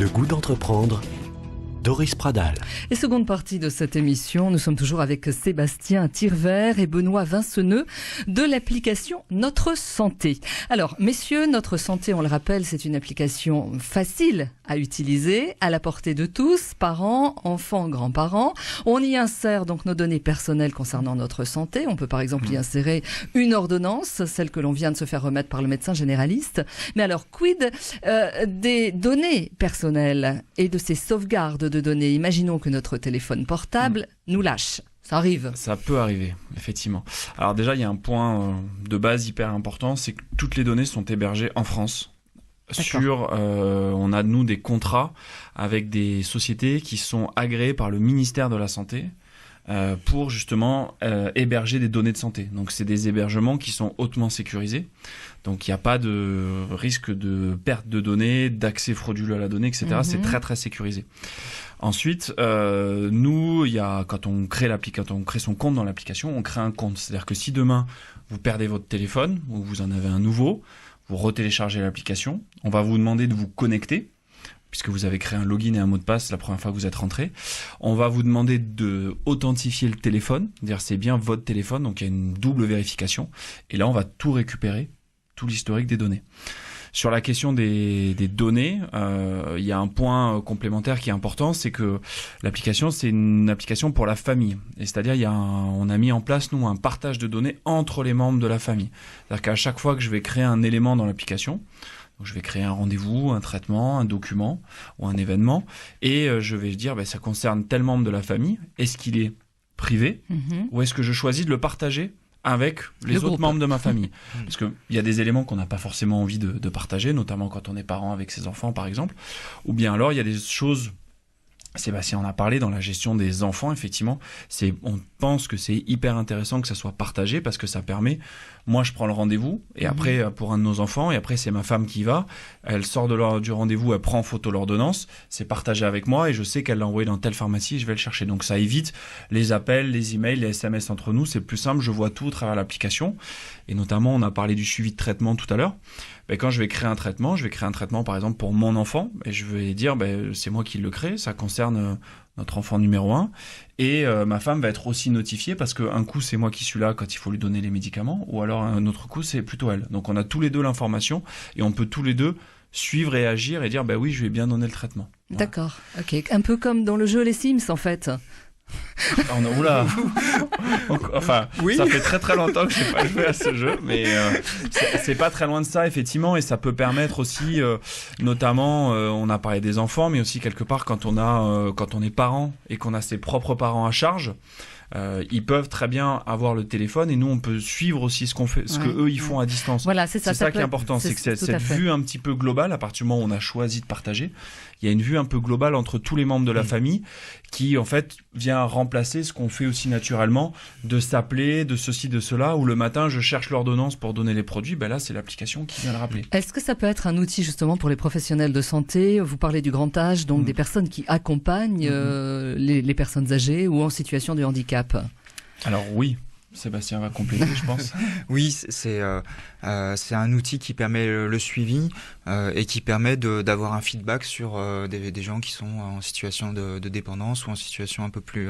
Le goût d'entreprendre, Doris Pradal. Et seconde partie de cette émission, nous sommes toujours avec Sébastien Tirvert et Benoît Vinceneux de l'application Notre Santé. Alors, messieurs, Notre Santé, on le rappelle, c'est une application facile à utiliser, à la portée de tous, parents, enfants, grands-parents. On y insère donc nos données personnelles concernant notre santé. On peut par exemple y insérer une ordonnance, celle que l'on vient de se faire remettre par le médecin généraliste. Mais alors, quid des données personnelles et de ces sauvegardes de données? Imaginons que notre téléphone portable nous lâche. Ça arrive. Ça peut arriver, effectivement. Alors déjà, il y a un point de base hyper important, c'est que toutes les données sont hébergées en France. On a nous des contrats avec des sociétés qui sont agréées par le ministère de la Santé pour justement héberger des données de santé. Donc c'est des hébergements qui sont hautement sécurisés. Donc il n'y a pas de risque de perte de données, d'accès frauduleux à la donnée, etc. C'est très très sécurisé. Ensuite, quand on crée son compte dans l'application, on crée un compte. C'est-à-dire que si demain vous perdez votre téléphone ou vous en avez un nouveau, vous retéléchargez l'application, on va vous demander de vous connecter, puisque vous avez créé un login et un mot de passe la première fois que vous êtes rentré. On va vous demander de authentifier le téléphone, dire c'est bien votre téléphone, donc il y a une double vérification. Et là, on va tout récupérer, tout l'historique des données. Sur la question des données, il y a un point complémentaire qui est important, c'est que l'application, c'est une application pour la famille. Et c'est-à-dire, on a mis en place, nous, un partage de données entre les membres de la famille. C'est-à-dire qu'à chaque fois que je vais créer un élément dans l'application, donc je vais créer un rendez-vous, un traitement, un document ou un événement, et je vais dire, ça concerne tel membre de la famille. Est-ce qu'il est privé ou est-ce que je choisis de le partager avec les autres membres de ma famille? Parce qu'il y a des éléments qu'on n'a pas forcément envie de partager, notamment quand on est parent avec ses enfants, par exemple. Ou bien alors, il y a des choses... Sébastien en a parlé dans la gestion des enfants, effectivement. On pense que c'est hyper intéressant que ça soit partagé parce que ça permet... Moi, je prends le rendez-vous et après, pour un de nos enfants, et après, c'est ma femme qui y va. Elle sort du rendez-vous, elle prend en photo l'ordonnance. C'est partagé avec moi et je sais qu'elle l'a envoyé dans telle pharmacie et je vais le chercher. Donc, ça évite les appels, les emails, les SMS entre nous. C'est plus simple, je vois tout à travers l'application. Et notamment, on a parlé du suivi de traitement tout à l'heure. Quand je vais créer un traitement, par exemple pour mon enfant et je vais dire c'est moi qui le crée, ça concerne notre enfant numéro 1 et ma femme va être aussi notifiée parce qu'un coup c'est moi qui suis là quand il faut lui donner les médicaments ou alors un autre coup c'est plutôt elle. Donc on a tous les deux l'information et on peut tous les deux suivre et agir et dire oui je lui ai bien donné le traitement. Voilà. D'accord, ok. Un peu comme dans le jeu Les Sims en fait. Oula. Enfin, oui. Ça fait très très longtemps que je n'ai pas joué à ce jeu, mais c'est pas très loin de ça effectivement, et ça peut permettre aussi, notamment, on a parlé des enfants, mais aussi quelque part quand on est parent et qu'on a ses propres parents à charge. Ils peuvent très bien avoir le téléphone et nous on peut suivre aussi ce que eux ils font à distance. Voilà, c'est ça qui est important, c'est que cette vue un petit peu globale, à partir du moment où on a choisi de partager, il y a une vue un peu globale entre tous les membres de la famille qui en fait vient remplacer ce qu'on fait aussi naturellement de s'appeler, de ceci, de cela, où le matin je cherche l'ordonnance pour donner les produits, là c'est l'application qui vient le rappeler. Est-ce que ça peut être un outil justement pour les professionnels de santé? Vous parlez du grand âge, donc des personnes qui accompagnent les personnes âgées ou en situation de handicap. Alors oui, Sébastien va compléter, je pense. Oui, c'est un outil qui permet le suivi et qui permet d'avoir un feedback sur des gens qui sont en situation de dépendance ou en situation un peu plus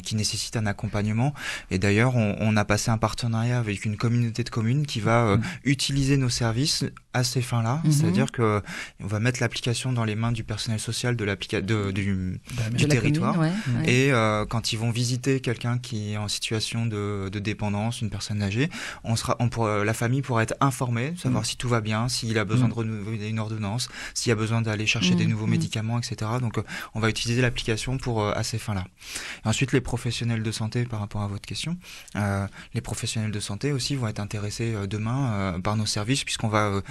qui nécessite un accompagnement. Et d'ailleurs, on a passé un partenariat avec une communauté de communes qui va utiliser nos services à ces fins-là. C'est-à-dire que on va mettre l'application dans les mains du personnel social du territoire. Commune, ouais. Et quand ils vont visiter quelqu'un qui est en situation de dépendance, une personne âgée, la famille pourra être informée, savoir si tout va bien, s'il a besoin de renouveler une ordonnance, s'il a besoin d'aller chercher des nouveaux médicaments, etc. Donc on va utiliser l'application à ces fins-là. Et ensuite, les professionnels de santé, par rapport à votre question, les professionnels de santé aussi vont être intéressés demain par nos services, puisqu'on va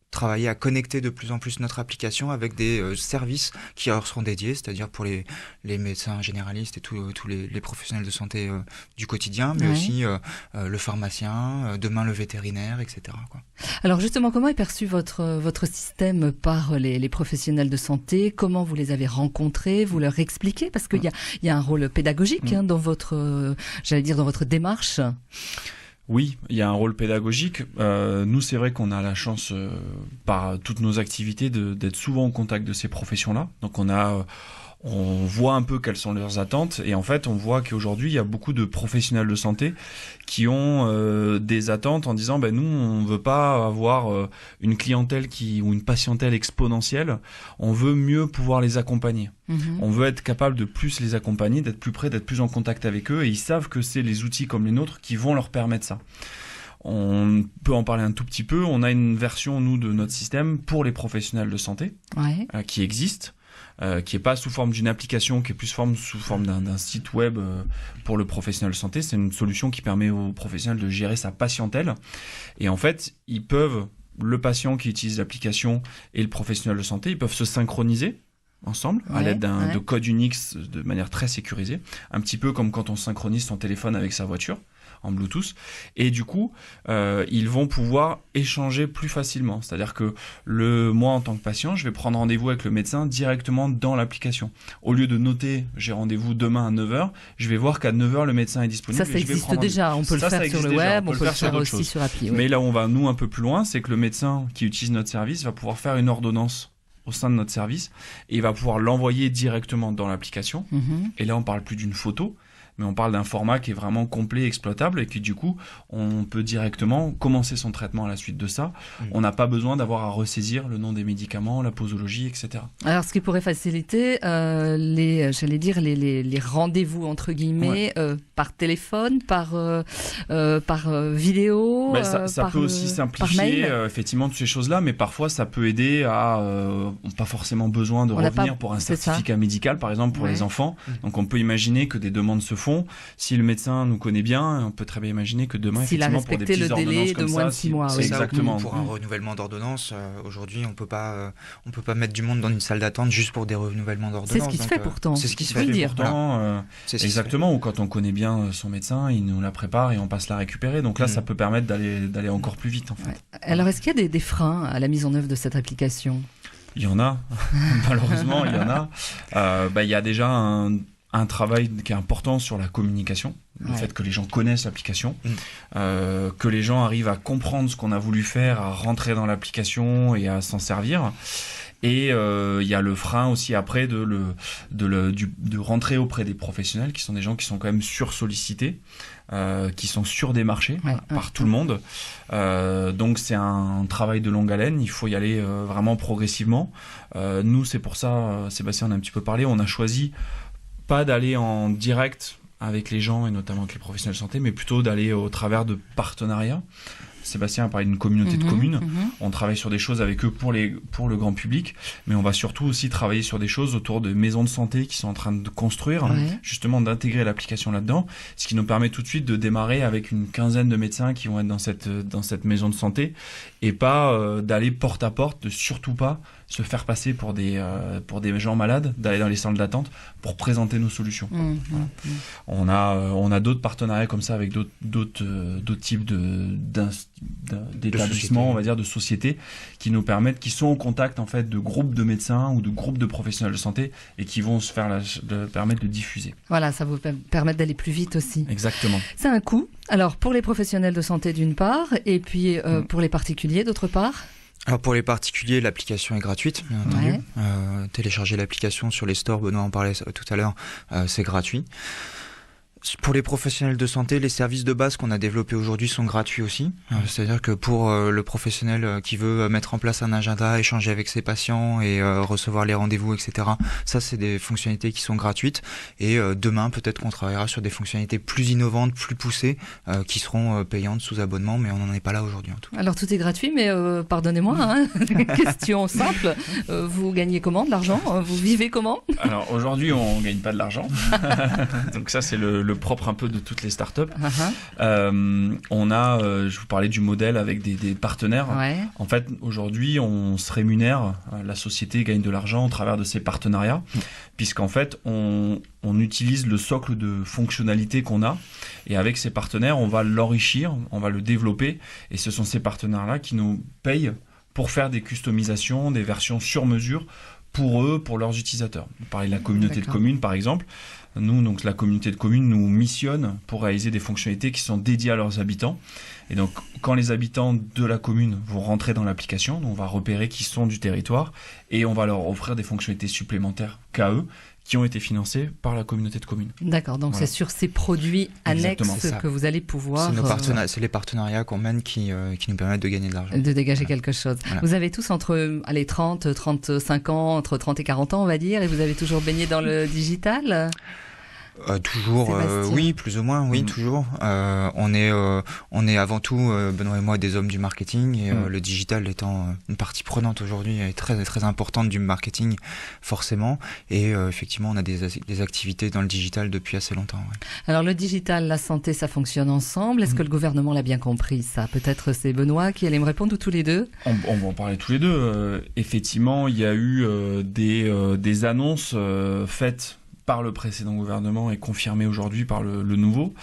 travailler à connecter de plus en plus notre application avec des services qui leur seront dédiés, c'est-à-dire pour les médecins généralistes et tous les professionnels de santé du quotidien, mais aussi le pharmacien, demain le vétérinaire, etc. quoi. Alors justement, comment est perçu votre système par les professionnels de santé? Comment vous les avez rencontrés? Vous leur expliquez? Parce qu'il y a un rôle pédagogique dans votre démarche. Oui, il y a un rôle pédagogique. Nous, c'est vrai qu'on a la chance, par toutes nos activités, d'être souvent en contact de ces professions-là. Donc on voit un peu quelles sont leurs attentes, et en fait on voit qu'aujourd'hui il y a beaucoup de professionnels de santé qui ont des attentes en disant nous on veut pas avoir une clientèle ou une patientèle exponentielle, on veut mieux pouvoir les accompagner. On veut être capable de plus les accompagner, d'être plus près, d'être plus en contact avec eux, et ils savent que c'est les outils comme les nôtres qui vont leur permettre ça. On peut en parler un tout petit peu. On a une version, nous, de notre système pour les professionnels de santé qui existe. Qui est pas sous forme d'une application, qui est plus sous forme d'un site web pour le professionnel de santé. C'est une solution qui permet aux professionnels de gérer sa patientèle. Et en fait, le patient qui utilise l'application et le professionnel de santé, ils peuvent se synchroniser ensemble à l'aide de code Unix de manière très sécurisée. Un petit peu comme quand on synchronise son téléphone avec sa voiture en Bluetooth, et du coup ils vont pouvoir échanger plus facilement. C'est-à-dire que moi en tant que patient, je vais prendre rendez-vous avec le médecin directement dans l'application. Au lieu de noter j'ai rendez-vous demain à 9h, je vais voir qu'à 9h le médecin est disponible. Ça existe déjà, on peut le faire sur le web, on peut le faire aussi sur appli. Mais là où on va nous un peu plus loin, c'est que le médecin qui utilise notre service va pouvoir faire une ordonnance au sein de notre service, et il va pouvoir l'envoyer directement dans l'application. Et là on parle plus d'une photo, mais on parle d'un format qui est vraiment complet, exploitable, et qui du coup, on peut directement commencer son traitement à la suite de ça. On n'a pas besoin d'avoir à ressaisir le nom des médicaments, la posologie, etc. Alors, ce qui pourrait faciliter les rendez-vous entre guillemets par téléphone, par vidéo, ça peut aussi simplifier effectivement toutes ces choses-là, mais parfois ça peut aider à pas forcément besoin de revenir pour un certificat médical, par exemple pour les enfants. Donc on peut imaginer que des demandes se font. Si le médecin nous connaît bien, on peut très bien imaginer que demain, effectivement, pour des petites ordonnances comme ça... S'il a respecté le délai de moins de 6 mois. C'est exactement. Pour un renouvellement d'ordonnance, aujourd'hui, on peut pas mettre du monde dans une salle d'attente juste pour des renouvellements d'ordonnance. C'est ce qui se fait pourtant. C'est ce qui se fait pourtant. Exactement. Ou quand on connaît bien son médecin, il nous la prépare et on passe la récupérer. Donc là, ça peut permettre d'aller encore plus vite, en fait. Alors, est-ce qu'il y a des freins à la mise en œuvre de cette application ? Il y en a. Malheureusement, il y en a. Il y a déjà un travail qui est important sur la communication, le fait que les gens connaissent l'application, que les gens arrivent à comprendre ce qu'on a voulu faire, à rentrer dans l'application et à s'en servir. Et il y a le frein aussi après de rentrer auprès des professionnels, qui sont des gens qui sont quand même sursollicités, qui sont surdémarchés par tout le monde. Donc c'est un travail de longue haleine, il faut y aller vraiment progressivement. Nous, c'est pour ça, Sébastien en a un petit peu parlé, on a choisi pas d'aller en direct avec les gens et notamment avec les professionnels de santé, mais plutôt d'aller au travers de partenariats. Sébastien a parlé d'une communauté de communes. On travaille sur des choses avec eux pour le grand public, mais on va surtout aussi travailler sur des choses autour de maisons de santé qui sont en train de construire, justement d'intégrer l'application là-dedans, ce qui nous permet tout de suite de démarrer avec une quinzaine de médecins qui vont être dans cette maison de santé, et pas d'aller porte à porte, de surtout pas se faire passer pour des gens malades, d'aller dans les salles d'attente pour présenter nos solutions. On a d'autres partenariats comme ça avec d'autres types d'établissements, on va dire, de sociétés, qui nous permettent, qui sont en contact en fait de groupes de médecins ou de groupes de professionnels de santé, et qui vont se permettre de diffuser. Voilà, ça vous permet d'aller plus vite aussi. Exactement. C'est un coût. Alors pour les professionnels de santé d'une part, et puis pour les particuliers d'autre part. Alors pour les particuliers, l'application est gratuite, bien entendu. Télécharger l'application sur les stores, Benoît en parlait tout à l'heure, c'est gratuit. Pour les professionnels de santé, les services de base qu'on a développés aujourd'hui sont gratuits aussi. C'est-à-dire que pour le professionnel qui veut mettre en place un agenda, échanger avec ses patients et recevoir les rendez-vous, etc., ça c'est des fonctionnalités qui sont gratuites. Et demain, peut-être qu'on travaillera sur des fonctionnalités plus innovantes, plus poussées, qui seront payantes sous abonnement, mais on n'en est pas là aujourd'hui en tout cas. Alors tout est gratuit, mais pardonnez-moi, question simple, vous gagnez comment de l'argent ? Vous vivez comment ? Alors aujourd'hui, on ne gagne pas de l'argent. Donc ça c'est le propre un peu de toutes les startups. On a, je vous parlais du modèle avec des partenaires. En fait, aujourd'hui, on se rémunère, la société gagne de l'argent au travers de ces partenariats, puisqu'en fait, on utilise le socle de fonctionnalités qu'on a, et avec ces partenaires, on va l'enrichir, on va le développer, et ce sont ces partenaires-là qui nous payent pour faire des customisations, des versions sur mesure, pour eux, pour leurs utilisateurs. On parlait de la communauté D'accord. de communes, par exemple. Nous, donc, la communauté de communes nous missionne pour réaliser des fonctionnalités qui sont dédiées à leurs habitants. Et donc, quand les habitants de la commune vont rentrer dans l'application, on va repérer qui sont du territoire et on va leur offrir des fonctionnalités supplémentaires qu'à eux, qui ont été financées par la communauté de communes. D'accord, donc Voilà. c'est sur ces produits Exactement, annexes c'est ça. que vous allez pouvoir C'est les partenariats qu'on mène qui nous permettent de gagner de l'argent. de dégager Voilà. quelque chose. Voilà. Vous avez tous entre 30, 35 ans, entre 30 et 40 ans, on va dire, et vous avez toujours baigné dans le digital. Toujours, Sébastien. oui, plus ou moins, oui, toujours. On est avant tout, Benoît et moi, des hommes du marketing, et le digital étant une partie prenante aujourd'hui et très très importante du marketing, forcément. Et effectivement, on a des activités dans le digital depuis assez longtemps. Ouais. Alors le digital, la santé, ça fonctionne ensemble. Est-ce que le gouvernement l'a bien compris, ça? Peut-être c'est Benoît qui allait me répondre, ou tous les deux? On va en parler tous les deux. Effectivement, il y a eu des annonces faites par le précédent gouvernement et confirmées aujourd'hui par le nouveau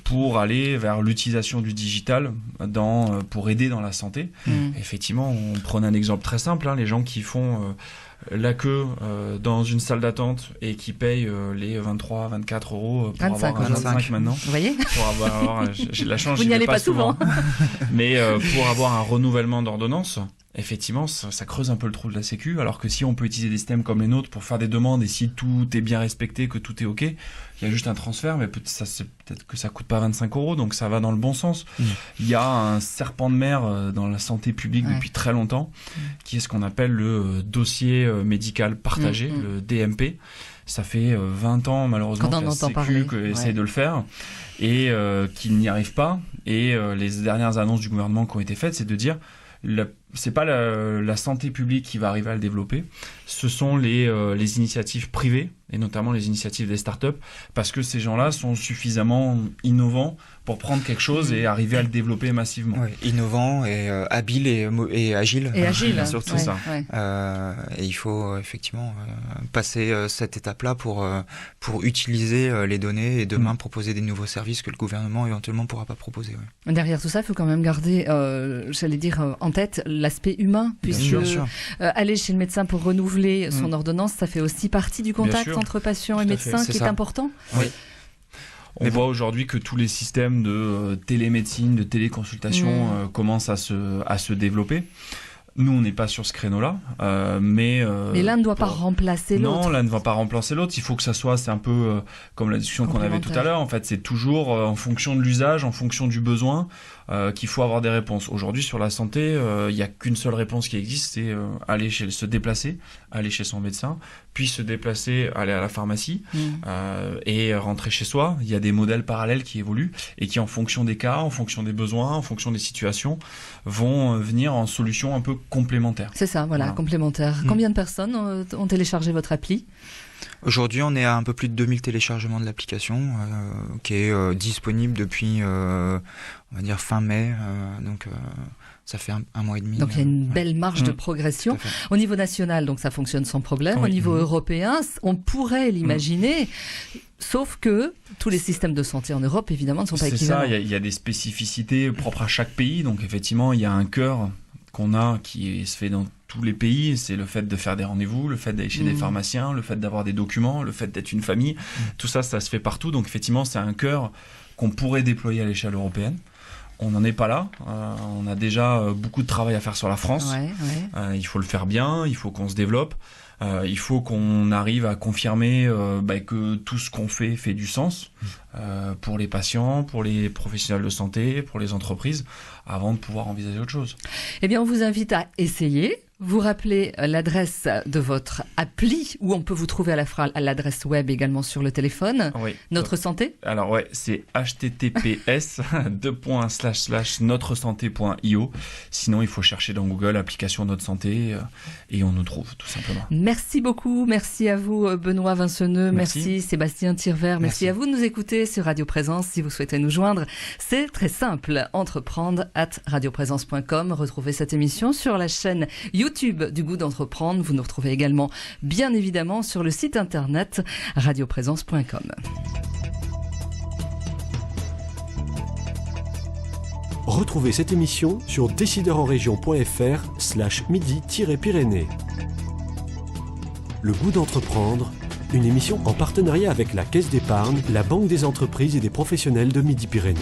pour aller vers l'utilisation du digital pour aider dans la santé. Effectivement, on prenait un exemple très simple, les gens qui font la queue dans une salle d'attente et qui payent les 23, 24 euros pour 25, avoir un 25 maintenant. Vous voyez? Pour avoir, j'ai de la chance, Vous j'y n'y vais allez pas souvent. Mais pour avoir un renouvellement d'ordonnance, effectivement, ça creuse un peu le trou de la Sécu, alors que si on peut utiliser des systèmes comme les nôtres pour faire des demandes et si tout est bien respecté, que tout est OK, il y a juste un transfert, mais peut-être que ça coûte pas 25 euros, donc ça va dans le bon sens. Il y a un serpent de mer dans la santé publique depuis très longtemps, qui est ce qu'on appelle le dossier médical partagé, le DMP. Ça fait 20 ans, malheureusement, que la Sécu essaie de le faire et qu'il n'y arrive pas. Et les dernières annonces du gouvernement qui ont été faites, c'est de dire c'est pas la santé publique qui va arriver à le développer, ce sont les initiatives privées et notamment les initiatives des startups, parce que ces gens-là sont suffisamment innovants pour prendre quelque chose et arriver à le développer massivement. Ouais, innovant et habile et agile. Et agile, surtout ça. Ouais. Et il faut effectivement passer cette étape-là pour utiliser les données et demain proposer des nouveaux services que le gouvernement éventuellement pourra pas proposer. Ouais. Derrière tout ça, il faut quand même garder, j'allais dire, en tête l'aspect humain, puisque aller chez le médecin pour renouveler son ordonnance, ça fait aussi partie du contact entre patient et médecin qui est important. Oui. On voit aujourd'hui que tous les systèmes de télémédecine, de téléconsultation commencent à se développer. Nous, on n'est pas sur ce créneau-là, mais l'un ne doit pas remplacer l'autre. Non, l'un ne va pas remplacer l'autre. Il faut que ça soit, c'est un peu comme la discussion qu'on avait tout à l'heure. En fait, c'est toujours en fonction de l'usage, en fonction du besoin, qu'il faut avoir des réponses. Aujourd'hui, sur la santé, il n'y a qu'une seule réponse qui existe, c'est aller se déplacer, aller chez son médecin, puis se déplacer, aller à la pharmacie et rentrer chez soi. Il y a des modèles parallèles qui évoluent et qui, en fonction des cas, en fonction des besoins, en fonction des situations, vont venir en solution un peu complémentaire. C'est ça, voilà. Complémentaire. Combien de personnes ont téléchargé votre appli ? Aujourd'hui, on est à un peu plus de 2000 téléchargements de l'application, qui est disponible depuis, on va dire, fin mai. Donc, ça fait un mois et demi. Donc, il y a une belle marge de progression. Au niveau national, donc ça fonctionne sans problème. Au niveau européen, on pourrait l'imaginer. Sauf que tous les systèmes de santé en Europe, évidemment, ne sont pas équivalents. C'est ça, il y a des spécificités propres à chaque pays. Donc, effectivement, il y a un cœur qu'on a qui se fait dans tous les pays, c'est le fait de faire des rendez-vous, le fait d'aller chez des pharmaciens, le fait d'avoir des documents, le fait d'être une famille. Tout ça, ça se fait partout. Donc, effectivement, c'est un cœur qu'on pourrait déployer à l'échelle européenne. On n'en est pas là. On a déjà beaucoup de travail à faire sur la France. Il faut le faire bien, il faut qu'on se développe. Il faut qu'on arrive à confirmer que tout ce qu'on fait du sens pour les patients, pour les professionnels de santé, pour les entreprises, avant de pouvoir envisager autre chose. Eh bien, on vous invite à essayer. Vous rappelez l'adresse de votre appli, où on peut vous trouver à l'adresse web également sur le téléphone. Oui. Notre Santé. Alors c'est https://notresanté.io. Sinon, il faut chercher dans Google application Notre Santé et on nous trouve tout simplement. Merci beaucoup. Merci à vous Benoît Vinceneux. Merci Sébastien Tirvert. Merci à vous de nous écouter sur Radio Présence. Si vous souhaitez nous joindre, c'est très simple. Entreprendre@radioprésence.com. Retrouvez cette émission sur la chaîne YouTube du Goût d'entreprendre. Vous nous retrouvez également, bien évidemment, sur le site internet radioprésence.com. Retrouvez cette émission sur décideurenrégion.fr/midi-pyrénées. Le goût d'entreprendre, une émission en partenariat avec la Caisse d'épargne, la Banque des entreprises et des professionnels de Midi-Pyrénées.